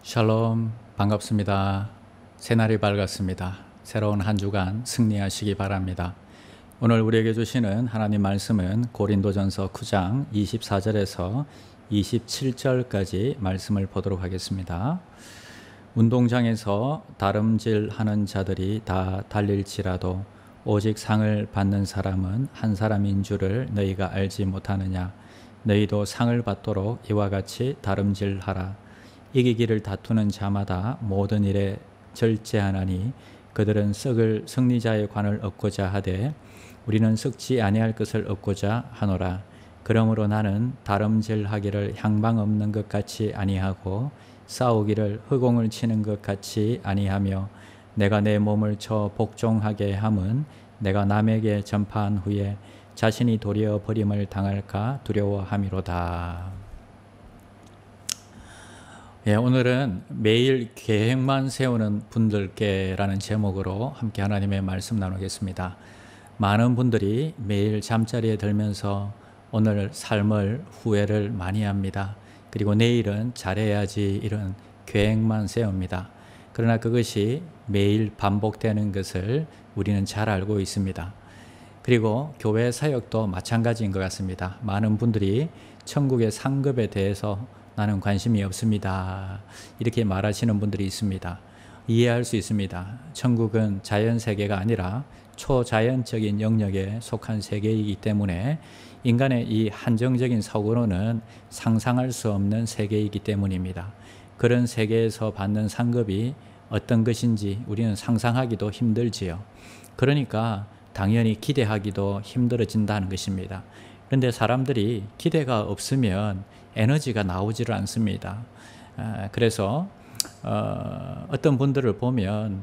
샬롬, 반갑습니다. 새날이 밝았습니다. 새로운 한 주간 승리하시기 바랍니다. 오늘 우리에게 주시는 하나님 말씀은 고린도전서 9장 24절에서 27절까지 말씀을 보도록 하겠습니다. 운동장에서 다름질하는 자들이 다 달릴지라도 오직 상을 받는 사람은 한 사람인 줄을 너희가 알지 못하느냐. 너희도 상을 받도록 이와 같이 다름질하라. 이기기를 다투는 자마다 모든 일에 절제하나니 그들은 썩을 승리자의 관을 얻고자 하되 우리는 썩지 아니할 것을 얻고자 하노라. 그러므로 나는 다름질하기를 향방 없는 것 같이 아니하고 싸우기를 허공을 치는 것 같이 아니하며 내가 내 몸을 쳐 복종하게 함은 내가 남에게 전파한 후에 자신이 도리어 버림을 당할까 두려워함이로다. 오늘은 매일 계획만 세우는 분들께라는 제목으로 함께 하나님의 말씀 나누겠습니다. 많은 분들이 매일 잠자리에 들면서 오늘 삶을 후회를 많이 합니다. 그리고 내일은 잘해야지 이런 계획만 세웁니다. 그러나 그것이 매일 반복되는 것을 우리는 잘 알고 있습니다. 그리고 교회 사역도 마찬가지인 것 같습니다. 많은 분들이 천국의 상급에 대해서 나는 관심이 없습니다. 이렇게 말하시는 분들이 있습니다. 이해할 수 있습니다. 천국은 자연세계가 아니라 초자연적인 영역에 속한 세계이기 때문에 인간의 이 한정적인 사고로는 상상할 수 없는 세계이기 때문입니다. 그런 세계에서 받는 상급이 어떤 것인지 우리는 상상하기도 힘들지요. 그러니까 당연히 기대하기도 힘들어진다는 것입니다. 그런데 사람들이 기대가 없으면 에너지가 나오지를 않습니다. 그래서 어떤 분들을 보면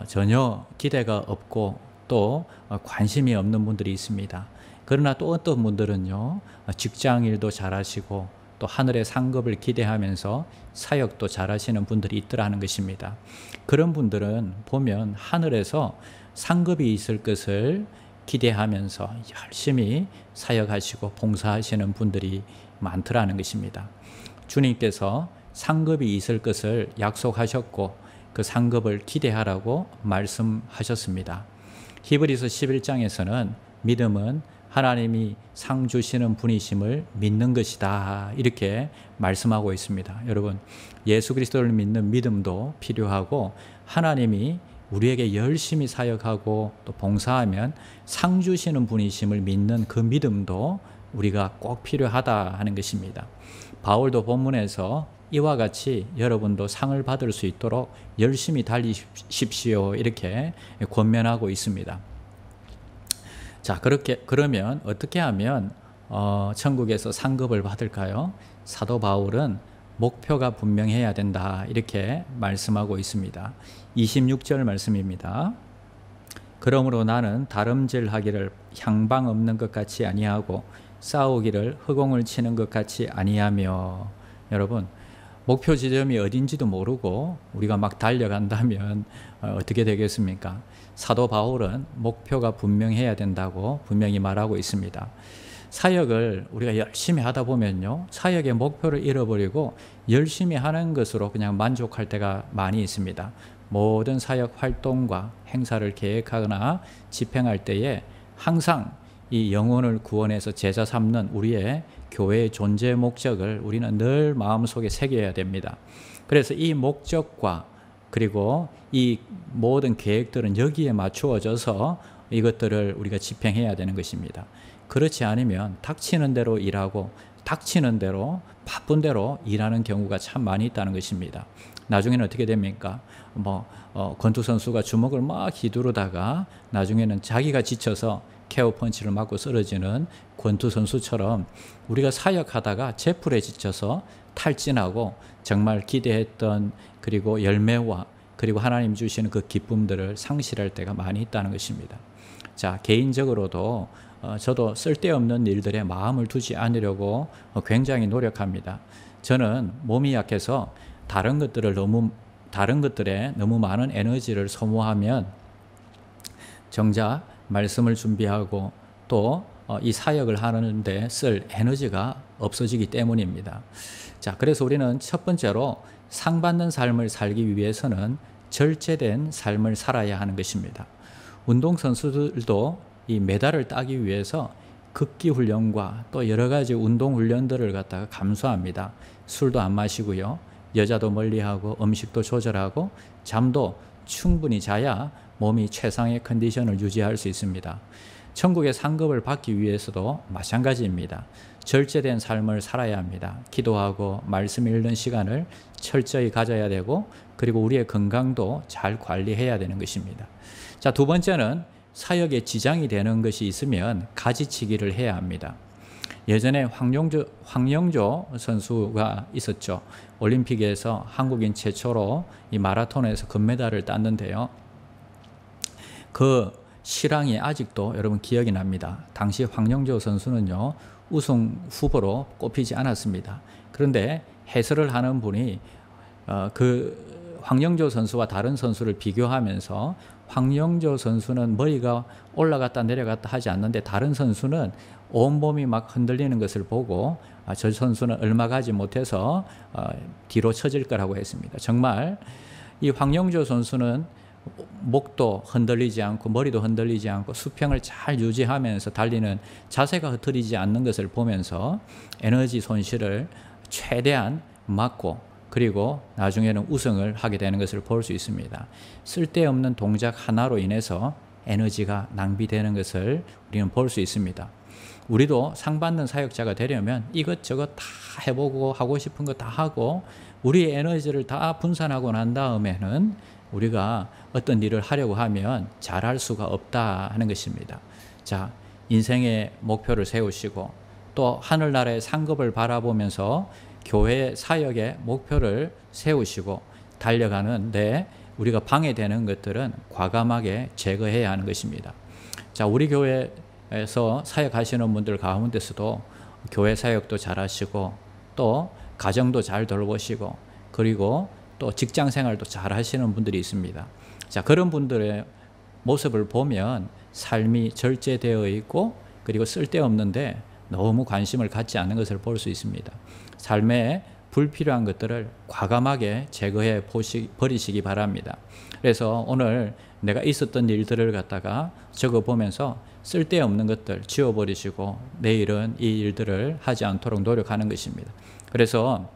전혀 기대가 없고 또 관심이 없는 분들이 있습니다. 그러나 또 어떤 분들은요, 직장일도 잘하시고 또 하늘의 상급을 기대하면서 사역도 잘하시는 분들이 있더라는 것입니다. 그런 분들은 보면 하늘에서 상급이 있을 것을 기대하면서 열심히 사역하시고 봉사하시는 분들이 많더라는 것입니다. 주님께서 상급이 있을 것을 약속하셨고 그 상급을 기대하라고 말씀하셨습니다. 히브리서 11장에서는 믿음은 하나님이 상 주시는 분이심을 믿는 것이다, 이렇게 말씀하고 있습니다. 여러분, 예수 그리스도를 믿는 믿음도 필요하고 하나님이 우리에게 열심히 사역하고 또 봉사하면 상 주시는 분이심을 믿는 그 믿음도 우리가 꼭 필요하다 하는 것입니다. 바울도 본문에서 이와 같이 여러분도 상을 받을 수 있도록 열심히 달리십시오, 이렇게 권면하고 있습니다. 자, 그러면 어떻게 하면 천국에서 상급을 받을까요? 사도 바울은 목표가 분명해야 된다, 이렇게 말씀하고 있습니다. 26절 말씀입니다. 그러므로 나는 다름질하기를 향방 없는 것 같이 아니하고 싸우기를 허공을 치는 것 같이 아니하며. 여러분, 목표 지점이 어딘지도 모르고 우리가 막 달려간다면 어떻게 되겠습니까? 사도 바울은 목표가 분명해야 된다고 분명히 말하고 있습니다. 사역을 우리가 열심히 하다 보면요, 사역의 목표를 잃어버리고 열심히 하는 것으로 그냥 만족할 때가 많이 있습니다. 모든 사역 활동과 행사를 계획하거나 집행할 때에 항상 이 영혼을 구원해서 제자 삼는 우리의 교회의 존재 목적을 우리는 늘 마음속에 새겨야 됩니다. 그래서 이 목적과 그리고 이 모든 계획들은 여기에 맞추어져서 이것들을 우리가 집행해야 되는 것입니다. 그렇지 않으면 닥치는 대로 일하고 닥치는 대로 바쁜 대로 일하는 경우가 참 많이 있다는 것입니다. 나중에는 어떻게 됩니까? 권투 선수가 주먹을 막 휘두르다가 나중에는 자기가 지쳐서 케어 펀치를 맞고 쓰러지는 권투 선수처럼 우리가 사역하다가 제풀에 지쳐서 탈진하고 정말 기대했던 그리고 열매와 그리고 하나님 주시는 그 기쁨들을 상실할 때가 많이 있다는 것입니다. 자, 개인적으로도 저도 쓸데없는 일들에 마음을 두지 않으려고 굉장히 노력합니다. 저는 몸이 약해서 다른 것들에 너무 많은 에너지를 소모하면 정작 말씀을 준비하고 또 이 사역을 하는데 쓸 에너지가 없어지기 때문입니다. 자, 그래서 우리는 첫 번째로 상받는 삶을 살기 위해서는 절제된 삶을 살아야 하는 것입니다. 운동선수들도 이 메달을 따기 위해서 극기 훈련과 또 여러 가지 운동 훈련들을 갖다가 감수합니다. 술도 안 마시고요. 여자도 멀리하고 음식도 조절하고 잠도 충분히 자야 몸이 최상의 컨디션을 유지할 수 있습니다. 천국의 상급을 받기 위해서도 마찬가지입니다. 절제된 삶을 살아야 합니다. 기도하고 말씀 읽는 시간을 철저히 가져야 되고 그리고 우리의 건강도 잘 관리해야 되는 것입니다. 자, 두 번째는 사역에 지장이 되는 것이 있으면 가지치기를 해야 합니다. 예전에 황영조 선수가 있었죠. 올림픽에서 한국인 최초로 이 마라톤에서 금메달을 땄는데요. 그 실황이 아직도 여러분 기억이 납니다. 당시 황영조 선수는요, 우승 후보로 꼽히지 않았습니다. 그런데 해설을 하는 분이 그 황영조 선수와 다른 선수를 비교하면서 황영조 선수는 머리가 올라갔다 내려갔다 하지 않는데 다른 선수는 온몸이 막 흔들리는 것을 보고 저 선수는 얼마 가지 못해서 뒤로 처질 거라고 했습니다. 정말 이 황영조 선수는 목도 흔들리지 않고 머리도 흔들리지 않고 수평을 잘 유지하면서 달리는 자세가 흐트리지 않는 것을 보면서 에너지 손실을 최대한 막고 그리고 나중에는 우승을 하게 되는 것을 볼 수 있습니다. 쓸데없는 동작 하나로 인해서 에너지가 낭비되는 것을 우리는 볼 수 있습니다. 우리도 상 받는 사역자가 되려면 이것저것 다 해보고 하고 싶은 거 다 하고 우리의 에너지를 다 분산하고 난 다음에는 우리가 어떤 일을 하려고 하면 잘할 수가 없다 하는 것입니다. 자, 인생의 목표를 세우시고 또 하늘나라의 상급을 바라보면서 교회 사역의 목표를 세우시고 달려가는데 우리가 방해되는 것들은 과감하게 제거해야 하는 것입니다. 자, 우리 교회에서 사역하시는 분들 가운데서도 교회 사역도 잘하시고 또 가정도 잘 돌보시고 그리고 또 직장 생활도 잘 하시는 분들이 있습니다. 자, 그런 분들의 모습을 보면 삶이 절제되어 있고 그리고 쓸데없는데 너무 관심을 갖지 않는 것을 볼 수 있습니다. 삶에 불필요한 것들을 과감하게 제거해 버리시기 바랍니다. 그래서 오늘 내가 있었던 일들을 갖다가 적어보면서 쓸데없는 것들 지워버리시고 내일은 이 일들을 하지 않도록 노력하는 것입니다. 그래서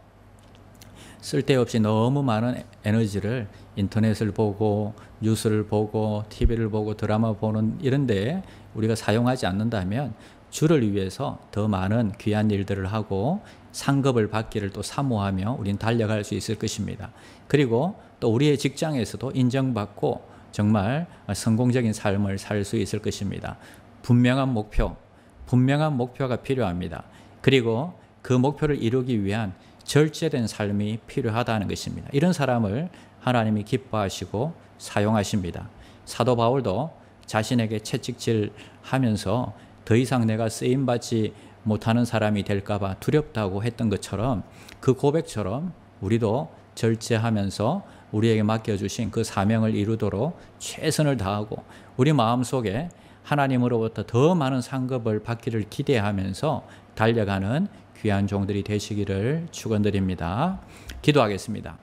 쓸데없이 너무 많은 에너지를 인터넷을 보고 뉴스를 보고 TV를 보고 드라마 보는 이런 데에 우리가 사용하지 않는다면 주를 위해서 더 많은 귀한 일들을 하고 상급을 받기를 또 사모하며 우리는 달려갈 수 있을 것입니다. 그리고 또 우리의 직장에서도 인정받고 정말 성공적인 삶을 살 수 있을 것입니다. 분명한 목표가 필요합니다. 그리고 그 목표를 이루기 위한 절제된 삶이 필요하다는 것입니다. 이런 사람을 하나님이 기뻐하시고 사용하십니다. 사도 바울도 자신에게 채찍질하면서 더 이상 내가 쓰임받지 못하는 사람이 될까 봐 두렵다고 했던 것처럼 그 고백처럼 우리도 절제하면서 우리에게 맡겨주신 그 사명을 이루도록 최선을 다하고 우리 마음속에 하나님으로부터 더 많은 상급을 받기를 기대하면서 달려가는 귀한 종들이 되시기를 축원드립니다. 기도하겠습니다.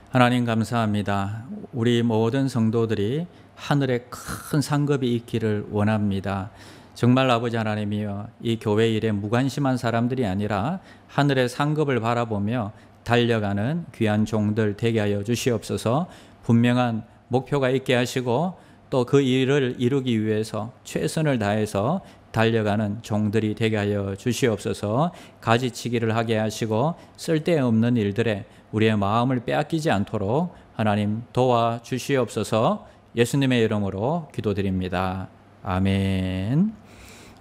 하나님 감사합니다. 우리 모든 성도들이 하늘에 큰 상급이 있기를 원합니다. 정말 아버지 하나님이여, 이 교회 일에 무관심한 사람들이 아니라 하늘의 상급을 바라보며 달려가는 귀한 종들 되게 하여 주시옵소서. 분명한 목표가 있게 하시고 또 그 일을 이루기 위해서 최선을 다해서 달려가는 종들이 되게 하여 주시옵소서. 가지치기를 하게 하시고 쓸데없는 일들에 우리의 마음을 빼앗기지 않도록 하나님 도와주시옵소서. 예수님의 이름으로 기도드립니다. 아멘.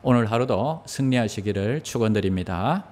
오늘 하루도 승리하시기를 축원드립니다.